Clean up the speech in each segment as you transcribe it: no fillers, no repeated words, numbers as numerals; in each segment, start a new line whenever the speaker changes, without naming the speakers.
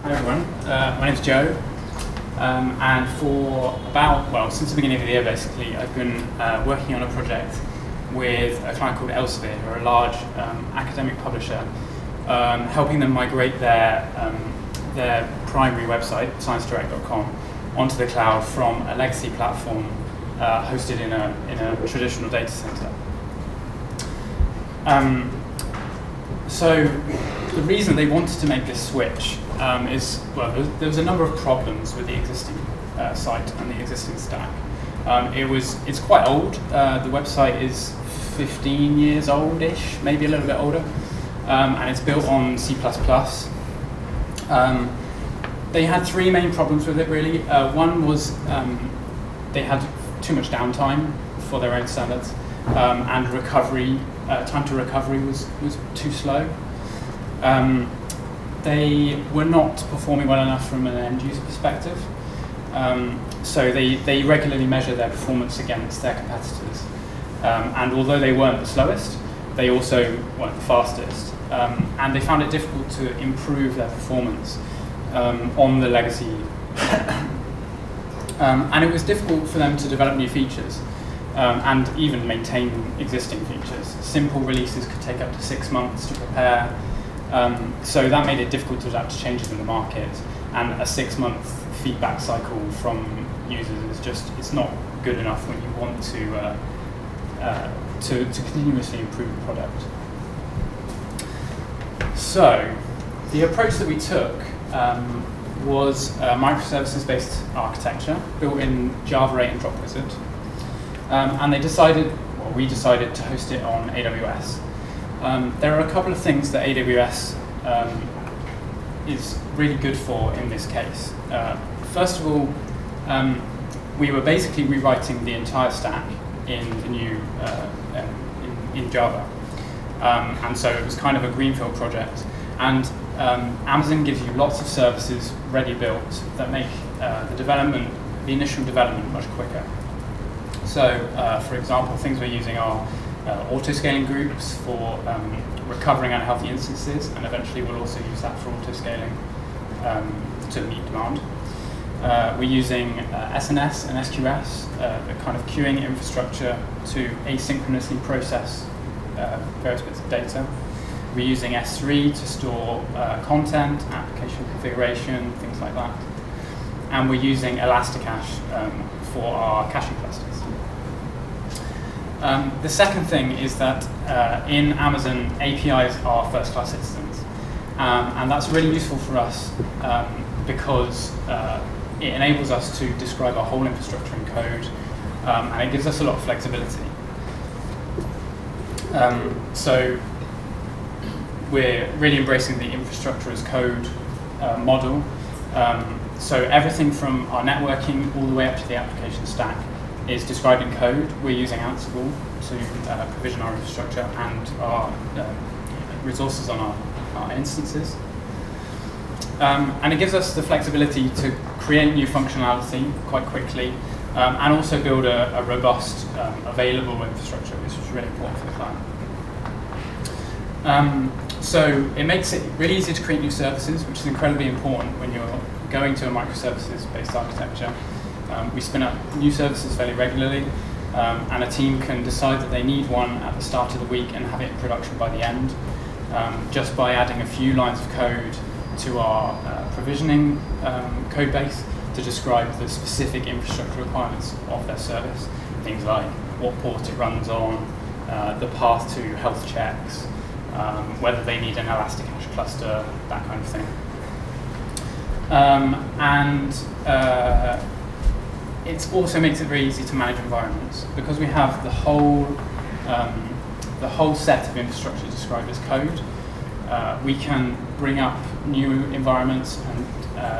Hi everyone, my name's Joe, and since the beginning of the year basically, I've been working on a project with a client called Elsevier, who are a large academic publisher, helping them migrate their primary website, sciencedirect.com, onto the cloud from a legacy platform hosted in a traditional data center. So the reason they wanted to make this switch there was a number of problems with the existing site and the existing stack. It's quite old. The website is 15 years old-ish, maybe a little bit older, and it's built on C++. They had three main problems with it, really. One was they had too much downtime for their own standards, and time to recovery was too slow. They were not performing well enough from an end user perspective, so they regularly measure their performance against their competitors. And although they weren't the slowest, they also weren't the fastest. And they found it difficult to improve their performance on the legacy. And it was difficult for them to develop new features and even maintain existing features. Simple releases could take up to 6 months to prepare. So that made it difficult to adapt to changes in the market, and a 6-month feedback cycle from users it's not good enough when you want to continuously improve the product. So the approach that we took was a microservices-based architecture built in Java 8 and Dropwizard, and we decided to host it on AWS. There are a couple of things that AWS is really good for in this case. First of all, we were basically rewriting the entire stack in the new in Java, and so it was kind of a greenfield project. And Amazon gives you lots of services ready built that make the initial development much quicker. So, for example, things we're using are auto-scaling groups for recovering unhealthy instances, and eventually we'll also use that for auto-scaling to meet demand. We're using SNS and SQS, the kind of queuing infrastructure to asynchronously process various bits of data. We're using S3 to store content, application configuration, things like that. And we're using Elasticache for our caching clusters. The second thing is that in Amazon, APIs are first-class citizens. And that's really useful for us because it enables us to describe our whole infrastructure in code, and it gives us a lot of flexibility. So we're really embracing the infrastructure as code model. So everything from our networking all the way up to the application stack is described in code. We're using Ansible to provision our infrastructure and our resources on our instances. And it gives us the flexibility to create new functionality quite quickly, and also build a robust, available infrastructure, which is really important for the client. So it makes it really easy to create new services, which is incredibly important when you're going to a microservices-based architecture. We spin up new services fairly regularly, and a team can decide that they need one at the start of the week and have it in production by the end, just by adding a few lines of code to our provisioning code base to describe the specific infrastructure requirements of their service. Things like what port it runs on, the path to health checks, whether they need an Elasticache cluster, that kind of thing. It also makes it very easy to manage environments because we have the whole set of infrastructure described as code. We can bring up new environments and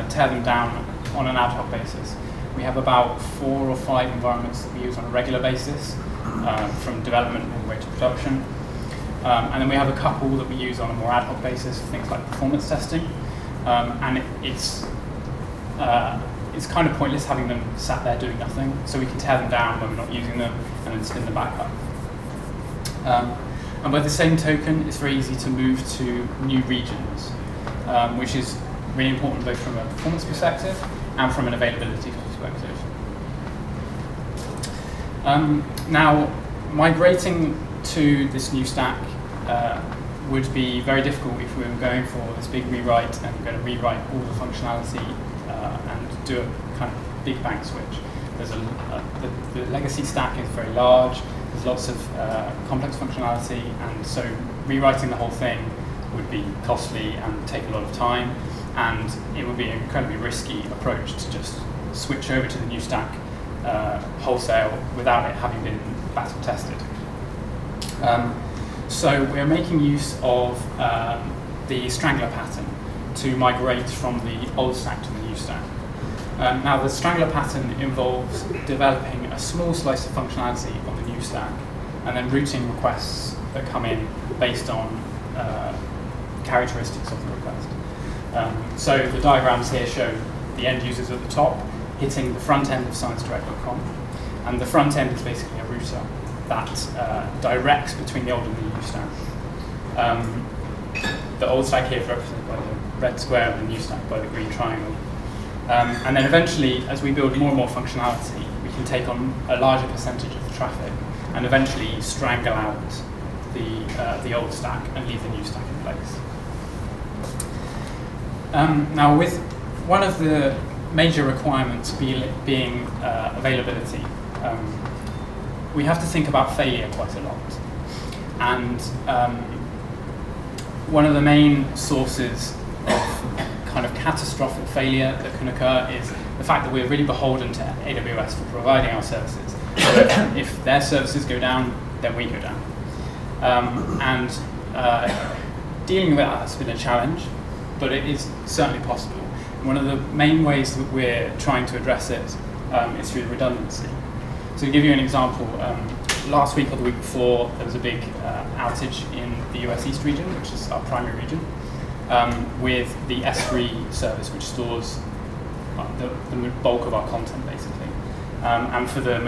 tear them down on an ad hoc basis. We have about 4 or 5 environments that we use on a regular basis, from development all the way to production. And then we have a couple that we use on a more ad hoc basis for things like performance testing. And it's kind of pointless having them sat there doing nothing, so we can tear them down when we're not using them and then spin them back up. And by the same token, it's very easy to move to new regions, which is really important both from a performance perspective and from an availability perspective. Now, migrating to this new stack would be very difficult if we were going for this big rewrite and we're going to rewrite all the functionality and do a kind of big bang switch. There's the legacy stack is very large, there's lots of complex functionality, and so rewriting the whole thing would be costly and take a lot of time, and it would be an incredibly risky approach to just switch over to the new stack wholesale without it having been battle tested. So we're making use of the Strangler pattern to migrate from the old stack to the new stack. Now the Strangler pattern involves developing a small slice of functionality on the new stack and then routing requests that come in based on characteristics of the request. So the diagrams here show the end users at the top hitting the front end of sciencedirect.com, and the front end is basically a router that directs between the old and the new stack. The old stack here is represented by the red square and the new stack by the green triangle. And then eventually, as we build more and more functionality, we can take on a larger percentage of the traffic and eventually strangle out the old stack and leave the new stack in place. Now, with one of the major requirements being availability, we have to think about failure quite a lot. And one of the main sources of kind of catastrophic failure that can occur is the fact that we're really beholden to AWS for providing our services. So if their services go down, then we go down. Dealing with that has been a challenge, but it is certainly possible. And one of the main ways that we're trying to address it is through redundancy. So to give you an example, last week or the week before, there was a big outage in the US East region, which is our primary region, with the S3 service, which stores the bulk of our content, basically. And for the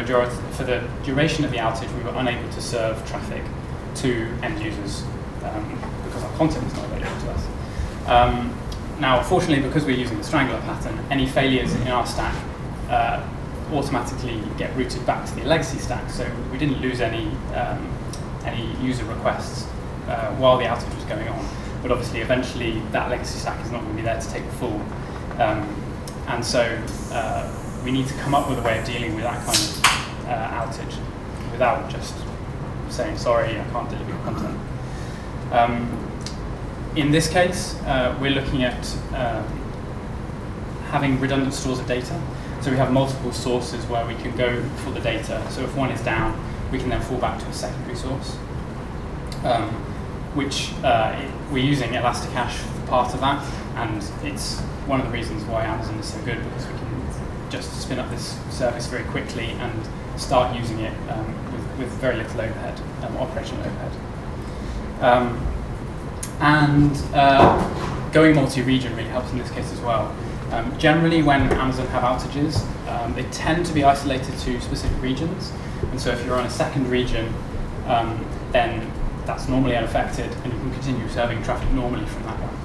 duration of the outage, we were unable to serve traffic to end users because our content was not available to us. Now, fortunately, because we're using the Strangler pattern, any failures in our stack automatically get routed back to the legacy stack, so we didn't lose any user requests while the outage was going on. But obviously, eventually, that legacy stack is not going to be there to take the fall. And so we need to come up with a way of dealing with that kind of outage without just saying, sorry, I can't deliver your content. In this case, we're looking at having redundant stores of data. So we have multiple sources where we can go for the data. So if one is down, we can then fall back to a secondary source, which we're using Elasticache for part of that. And it's one of the reasons why Amazon is so good, because we can just spin up this service very quickly and start using it with very little overhead, operational overhead. Going multi-region really helps in this case as well. Generally, when Amazon have outages, they tend to be isolated to specific regions. And so if you're on a second region, then that's normally unaffected, and you can continue serving traffic normally from that one.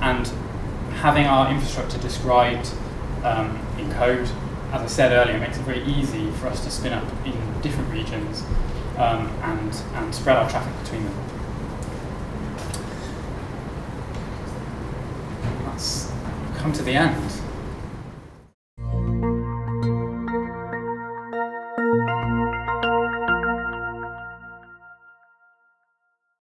And having our infrastructure described in code, as I said earlier, makes it very easy for us to spin up in different regions and spread our traffic between them. Let's come to the end.